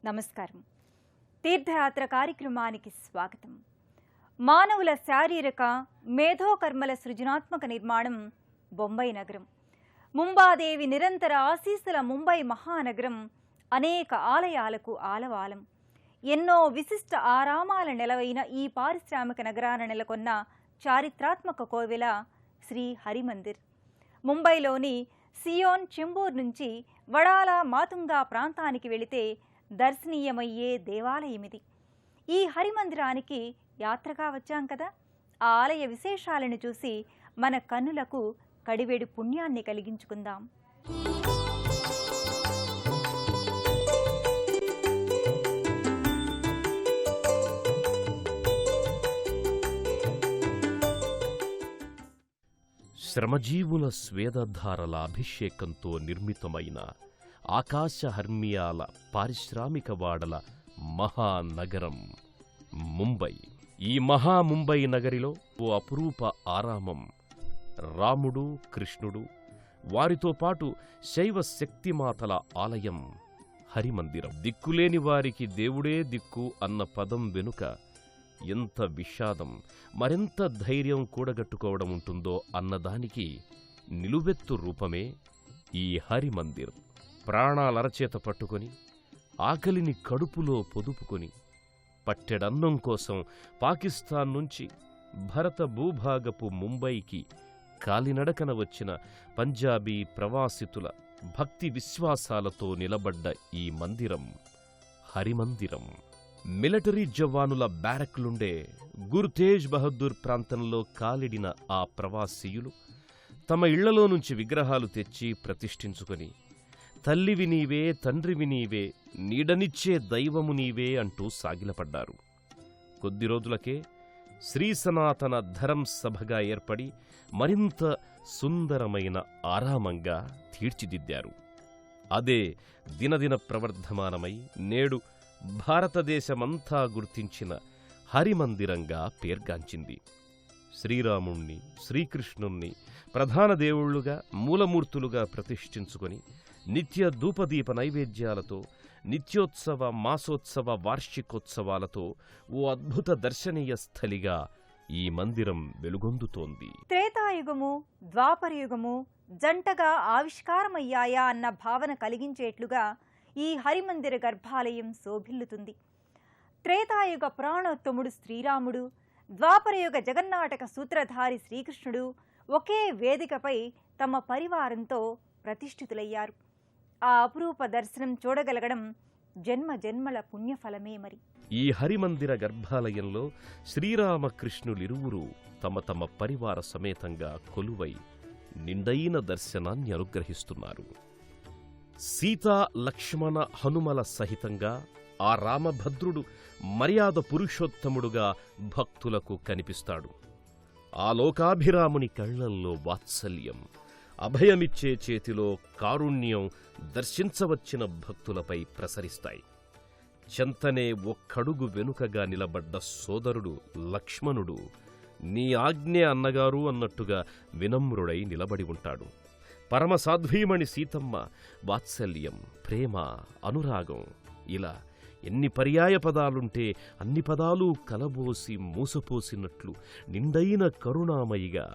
నమస్కారం. తీర్థయాత్ర కార్యక్రమానికి స్వాగతం. మానవుల శారీరక మేధోకర్మల సృజనాత్మక నిర్మాణం బొంబాయి నగరం. ముంబాదేవి నిరంతర ఆశీస్సుల ముంబై మహానగరం అనేక ఆలయాలకు ఆలవాలం. ఎన్నో విశిష్ట ఆరామాల నెలవైన ఈ పారిశ్రామిక నగరాన నెలకొన్న చారిత్రాత్మక కోవెల శ్రీ హరిమందిర్. ముంబైలోని సియోన్ చెంబూర్ నుంచి వడాల మాతుంగా ప్రాంతానికి వెళితే దర్శనీయమయ్యే దేవాలయమిది. ఈ హరిమందిరానికి యాత్రగా వచ్చాం కదా, ఆ ఆలయ విశేషాలను చూసి మన కన్నులకు కడివేడు పుణ్యాన్ని కలిగించుకుందాం. శ్రమజీవుల స్వేదధారల అభిషేకంతో నిర్మితమైన ఆకాశహర్మ్యాల పారిశ్రామికవాడల మహానగరం ముంబై. ఈ ముంబై నగరిలో ఓ అపురూప ఆరామం, రాముడు కృష్ణుడు, వారితో పాటు శైవ శక్తిమాతల ఆలయం హరిమందిరం. దిక్కులేని వారికి దేవుడే దిక్కు అన్న పదం వెనుక ఎంత విషాదం, మరెంత ధైర్యం కూడగట్టుకోవడం ఉంటుందో అన్నదానికి నిలువెత్తు రూపమే ఈ హరిమందిర్. ప్రాణాలరచేత పట్టుకొని, ఆకలిని కడుపులో పొదుపుకొని, పట్టెడన్నం కోసం పాకిస్తాన్ నుంచి భరత భూభాగపు ముంబైకి కాలినడకన వచ్చిన పంజాబీ ప్రవాసితుల భక్తి విశ్వాసాలతో నిలబడ్డ ఈ మందిరం హరిమందిరం. మిలిటరీ జవానుల బ్యారక్లుండే గుర్తేజ్ బహదూర్ ప్రాంతంలో కాలిడిన ఆ ప్రవాసీయులు తమ ఇళ్లలో నుంచి విగ్రహాలు తెచ్చి ప్రతిష్ఠించుకొని, తల్లివి నీవే, తండ్రివి నీవే, నీడనిచ్చే దైవము నీవే అంటూ సాగిలపడ్డారు. కొద్ది రోజులకే శ్రీ సనాతన ధరం సభగా ఏర్పడి మరింత సుందరమైన ఆరామంగా తీర్చిదిద్దారు. అదే దినదిన ప్రవర్ధమానమై నేడు భారతదేశమంతా గుర్తించిన హరిమందిరంగా పేర్గాంచింది. శ్రీరాముణ్ణి, శ్రీకృష్ణుణ్ణి ప్రధాన దేవుళ్లుగా, మూలమూర్తులుగా ప్రతిష్ఠించుకొని నిత్య ధూపదీప నైవేద్యాలతో, నిత్యోత్సవ, మాసోత్సవ, వార్షికోత్సవాలతో ఓ అద్భుత దర్శనీయ స్థలిగా ఈ మందిరం వెలుగొందుతోంది. త్రేతాయుగము, ద్వాపరయుగము జంటగా ఆవిష్కారమయ్యాయా అన్న భావన కలిగించేట్లుగా ఈ హరిమందిర గర్భాలయం శోభిల్లుతుంది. త్రేతాయుగ పురాణోత్తముడు శ్రీరాముడు, ద్వాపరయుగ జగన్నాటక సూత్రధారి శ్రీకృష్ణుడు ఒకే వేదికపై తమ పరివారంతో ప్రతిష్ఠితులయ్యారు. ఆ అపురూప దర్శనం చూడగలగడం జన్మ జన్మల పుణ్యఫలమే. మరి ఈ హరిమందిర గర్భాలయంలో శ్రీరామకృష్ణులిరువురూ తమ తమ పరివార సమేతంగా కొలువై నిండైన దర్శనాన్ని అనుగ్రహిస్తున్నారు. సీతా లక్ష్మణ హనుమల సహితంగా ఆ రామభద్రుడు మర్యాద పురుషోత్తముడుగా భక్తులకు కనిపిస్తాడు. ఆ లోకాభిరాముని కళ్లల్లో వాత్సల్యం, అభయమిచ్చే చేతిలో కారుణ్యం దర్శించవచ్చిన భక్తులపై ప్రసరిస్తాయి. చెంతనే ఒక్కడుగు వెనుకగా నిలబడ్డ సోదరుడు లక్ష్మణుడు నీ ఆజ్ఞ అన్నగారు అన్నట్టుగా వినమ్రుడై నిలబడి ఉంటాడు. పరమసాధ్వీమణి సీతమ్మ వాత్సల్యం, ప్రేమ, అనురాగం, ఇలా ఎన్ని పర్యాయ పదాలుంటే అన్ని పదాలు కలబోసి మూసపోసినట్లు నిండైన కరుణామయిగా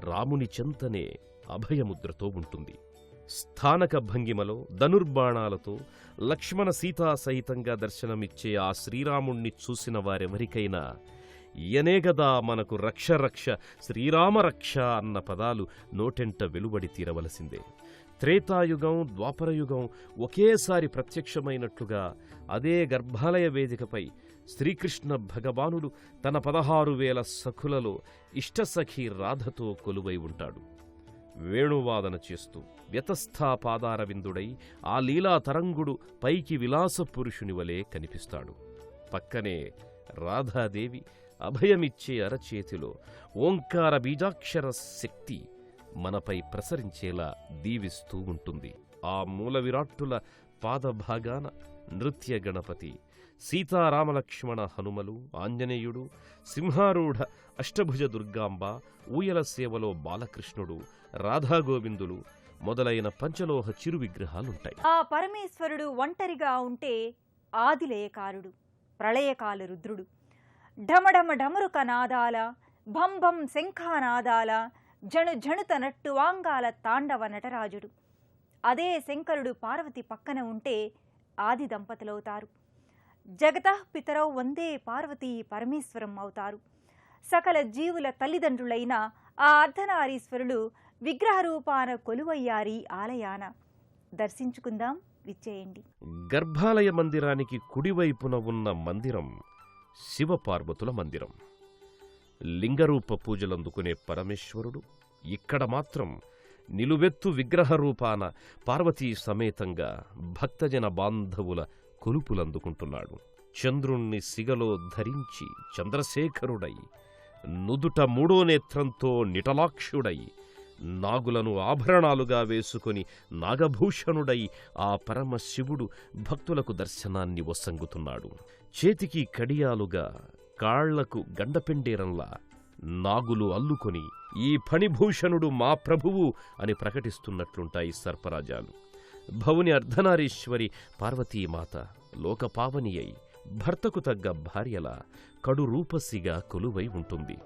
రాముని చెంతనే అభయముద్రతో ఉంటుంది. స్థానక భంగిమలో ధనుర్బాణాలతో లక్ష్మణ సీతా సహితంగా దర్శనమిచ్చే ఆ శ్రీరాముణ్ణి చూసిన వారెవరికైనా యనేగదా మనకు రక్ష రక్ష, శ్రీరామరక్ష అన్న పదాలు నోటెంట వెలువడి తీరవలసిందే. త్రేతాయుగం, ద్వాపరయుగం ఒకేసారి ప్రత్యక్షమైనట్లుగా అదే గర్భాలయ వేదికపై శ్రీకృష్ణ భగవానుడు తన 16,000 సఖులలో ఇష్టసఖి రాధతో కొలువై ఉంటాడు. వేణువాదన చేస్తూ వ్యతస్థాపాదారవిందుడై ఆ లీలా తరంగుడు పైకి విలాస పురుషుని వలె కనిపిస్తాడు. పక్కనే రాధాదేవి అభయమిచ్చే అరచేతిలో ఓంకార బీజాక్షర శక్తి మనపై ప్రసరించేలా దీవిస్తూ ఉంటుంది. ఆ మూల విరాట్టుల పాదభాగాన నృత్య గణపతి, సీతారామలక్ష్మణ హనుమలు, ఆంజనేయుడు, సింహారూఢ అష్టభుజ దుర్గాంబ, ఊయల సేవలో బాలకృష్ణుడు, రాధాగోవిందులు మొదలైన పంచలోహ చిరు విగ్రహాలుంటాయి. ఆ పరమేశ్వరుడు ఒంటరిగా ఉంటే ఆదిలయకారుడు, ప్రళయకాల రుద్రుడు. ఢమఢమ ఢమరుక నాదాల, భంభం శంఖానాదాల, జణు జణుత నట్టువాంగాల తాండవ నటరాజుడు. అదే శంకరుడు పార్వతి పక్కన ఉంటే ఆది దంపతులవుతారు. జగతః పితరౌ వందే పార్వతీ పరమేశ్వరం అవుతారు. సకల జీవుల తల్లిదండ్రులైన ఆ అర్ధనారీశ్వరులు విగ్రహరూపాన కొలువయ్యారి ఆలయాన. దర్శించుకుందాం, విచ్చేయండి. గర్భాలయ మందిరానికి కుడివైపున ఉన్న మందిరం శివపార్వతుల మందిరం. లింగరూప పూజలందుకునే పరమేశ్వరుడు ఇక్కడ మాత్రం నిలువెత్తు విగ్రహరూపాన పార్వతీ సమేతంగా భక్తజన బాంధవుల కొలుపులందుకుంటున్నాడు. చంద్రుణ్ణి సిగలో ధరించి చంద్రశేఖరుడై, నుదుట మూడో నేత్రంతో నిటలాక్షుడై, నాగులను ఆభరణాలుగా వేసుకుని నాగభూషణుడై ఆ పరమశివుడు భక్తులకు దర్శనాన్ని వసంగుతున్నాడు. చేతికి కడియాలుగా, కాళ్లకు గండపెండేరంలా నాగులు అల్లుకొని ఈ ఫణిభూషణుడు మా ప్రభువు అని ప్రకటిస్తున్నట్లుంటాయి సర్పరాజాలు. భవుని అర్ధనారీశ్వరి పార్వతీమాత లోకపావని అయి భర్తకు తగ్గ భార్యలా కడు రూపసిగా కొలువై ఉంటుంది.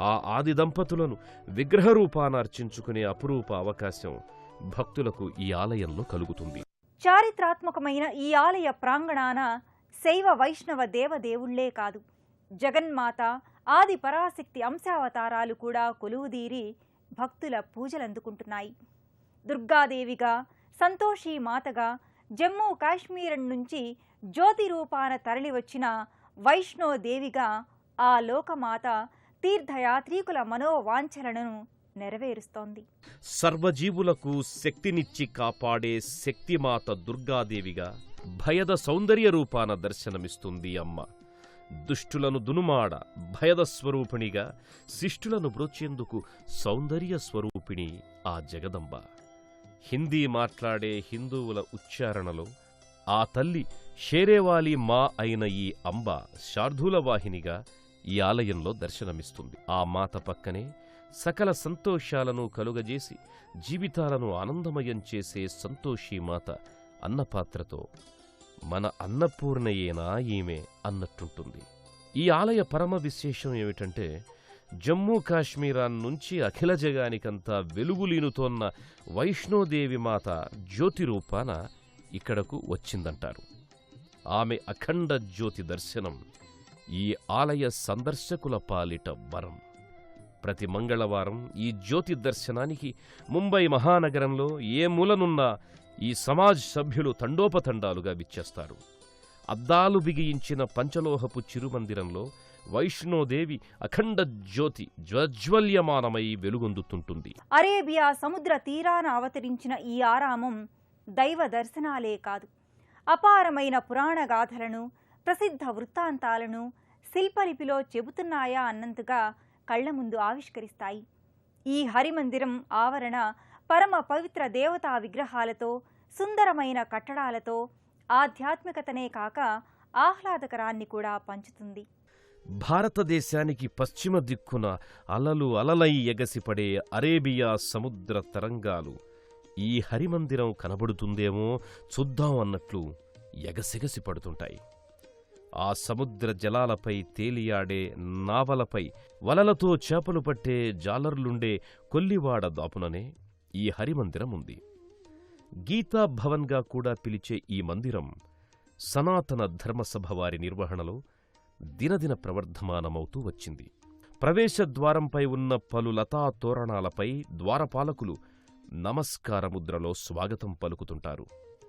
ఆ ఆది దంపతులను విగ్రహరూపాన అర్చించుకునే అపురూప అవకాశం భక్తులకు ఈ ఆలయంలో కలుగుతుంది. చారిత్రాత్మకమైన ఈ ఆలయ ప్రాంగణాన శైవ వైష్ణవ దేవదేవుళ్లే కాదు, జగన్మాత, ఆది పరాశక్తి అంశావతారాలు కూడా కొలువుదీరి భక్తుల పూజలందుకుంటున్నాయి. దుర్గాదేవిగా, సంతోషీ మాతగా, జమ్మూ కాశ్మీరం నుంచి జ్యోతి రూపాన తరలివచ్చిన వైష్ణోదేవిగా ఆ లోకమాత తీర్థయాత్రీకుల మనోవాంఛలను నెరవేరుస్తోంది. సర్వజీవులకు శక్తినిచ్చి కాపాడే శక్తిమాత దుర్గాదేవిగా భయద సౌందర్య రూపాన దర్శనమిస్తుంది అమ్మ. దుష్టులను దునుమాడ భయద స్వరూపిణిగా, శిష్టులను బ్రోచేందుకు సౌందర్య స్వరూపిణి ఆ జగదంబ. హిందీ మాట్లాడే హిందువుల ఉచ్చారణలో ఆ తల్లి షేరేవాలి మా అయిన ఈ అంబ శార్దూల వాహినిగా ఈ ఆలయంలో దర్శనమిస్తుంది. ఆ మాత పక్కనే సకల సంతోషాలను కలుగజేసి జీవితాలను ఆనందమయం చేసే సంతోషీమాత అన్నపాత్రతో మన అన్నపూర్ణయేనా ఈమె అన్నట్టుంటుంది. ఈ ఆలయ పరమ విశేషం ఏమిటంటే, జమ్మూ కాశ్మీరాన్ నుంచి అఖిల జగానికంతా వెలుగులీనుతోన్న వైష్ణోదేవి మాత జ్యోతి రూపాన ఇక్కడకు వచ్చిందంటారు. ఆమె అఖండ జ్యోతి దర్శనం ఈ ఆలయ సందర్శకుల పాలిట వరం. ప్రతి మంగళవారం ఈ జ్యోతి దర్శనానికి ముంబై మహానగరంలో ఏ మూలనున్నా ఈ సమాజ్ సభ్యులు తండోపతండాలుగా విచ్చేస్తారు. అద్దాలు బిగించిన పంచలోహపు చిరుమందిరంలో వైష్ణోదేవి అఖండ జ్యోతి జ్వజ్వల్యమానమై వెలుగొందుతుంటుంది. అరేబియా సముద్ర తీరాన అవతరించిన ఈ ఆరామం దైవ దర్శనాలే కాదు, అపారమైన పురాణ గాథలను, ప్రసిద్ధ వృత్తాంతాలను శిల్పలిపిలో చెబుతున్నాయా అన్నంతగా కళ్ల ముందు ఆవిష్కరిస్తాయి. ఈ హరిమందిరం ఆవరణ పరమ పవిత్ర దేవతా విగ్రహాలతో, సుందరమైన కట్టడాలతో ఆధ్యాత్మికతనే కాక ఆహ్లాదకరాన్ని కూడా పంచుతుంది. భారతదేశానికి పశ్చిమ దిక్కున అలలు అలలై ఎగసిపడే అరేబియా సముద్ర తరంగాలు ఈ హరిమందిరం కనబడుతుందేమో చూద్దాం అన్నట్లు ఎగసెగసి పడుతుంటాయి. ఆ సముద్ర జలాలపై తేలియాడే నావలపై వలలతో చేపలు పట్టే జాలర్లుండే కొల్లివాడ దాపుననే ఈ హరిమందిరం ఉంది. గీతా భవన్గా కూడా పిలిచే ఈ మందిరం సనాతన ధర్మసభ వారి నిర్వహణలో దినదిన ప్రవర్ధమానమవుతూ వచ్చింది. ప్రవేశద్వారంపై ఉన్న పలు లతా తోరణాలపై ద్వారపాలకులు నమస్కారముద్రలో స్వాగతం పలుకుతుంటారు.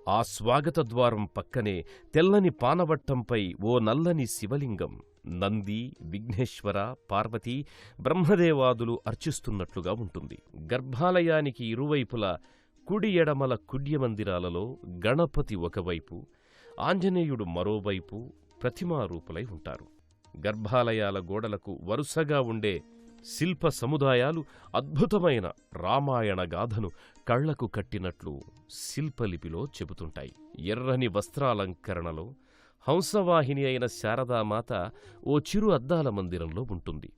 ఆ స్వాగత ద్వారం పక్కనే తెల్లని పానవట్టంపై ఓ నల్లని శివలింగం నంది, విఘ్నేశ్వర, పార్వతి, బ్రహ్మదేవాదులు అర్చిస్తున్నట్లుగా ఉంటుంది. గర్భాలయానికి ఇరువైపులా కుడి ఎడమల కుడ్యమందిరాలలో గణపతి ఒకవైపు, ఆంజనేయుడు మరోవైపు ప్రతిమారూపులై ఉంటారు. గర్భాలయాల గోడలకు వరుసగా ఉండే శిల్ప సముదాయాలు అద్భుతమైన రామాయణ గాథను కళ్లకు కట్టినట్లు శిల్పలిపిలో చెబుతుంటాయి. ఎర్రని వస్త్రాలంకరణలో హంసవాహిని అయిన శారదామాత ఓ చిరు అద్దాల మందిరంలో ఉంటుంది.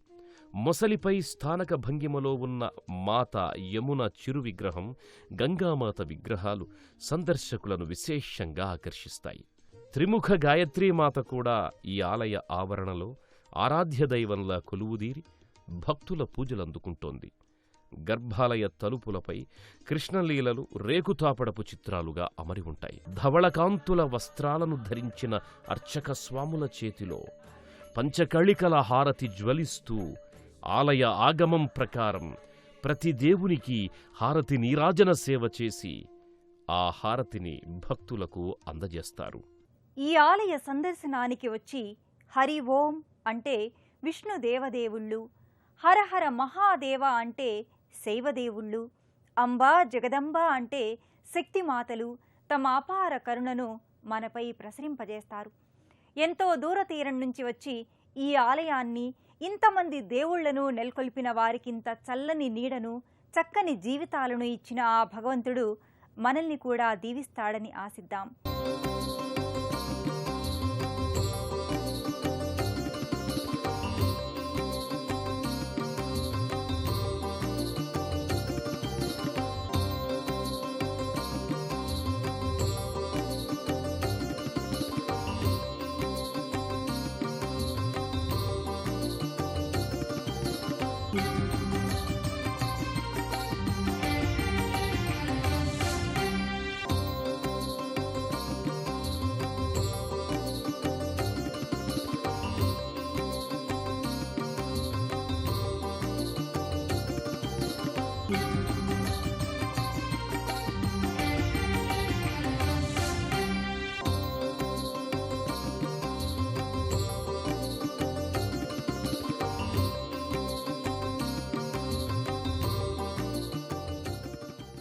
మొసలిపై స్థానక భంగిమలో ఉన్న మాత యమున చిరు విగ్రహం, గంగామాత విగ్రహాలు సందర్శకులను విశేషంగా ఆకర్షిస్తాయి. త్రిముఖ గాయత్రీమాత కూడా ఈ ఆలయ ఆవరణలో ఆరాధ్య దైవంలా కొలువుదీరి భక్తుల పూజలందుకుంటోంది. గర్భాలయ తలుపులపై కృష్ణలీలలు రేకుతాపడపు చిత్రాలుగా అమరి ఉంటాయి. ధవళకాంతుల వస్త్రాలను ధరించిన అర్చక స్వాముల చేతిలో పంచకళికల హారతి జ్వలిస్తూ ఆలయ ఆగమం ప్రకారం ప్రతి దేవునికి హారతి నీరాజన సేవ చేసి ఆ హారతిని భక్తులకు అందజేస్తారు. ఈ ఆలయ సందర్శనానికి వచ్చి హరి ఓం అంటే విష్ణు దేవదేవుళ్ళు, హరహర మహాదేవ అంటే శైవదేవుళ్ళు, అంబా జగదంబ అంటే శక్తిమాతలు తమ అపార కరుణను మనపై ప్రసరింపజేస్తారు. ఎంతో దూరతీరం నుంచి వచ్చి ఈ ఆలయాన్ని, ఇంతమంది దేవుళ్లను నెలకొల్పిన వారికింత చల్లని నీడను, చక్కని జీవితాలను ఇచ్చిన ఆ భగవంతుడు మనల్ని కూడా దీవిస్తాడని ఆశిద్దాం.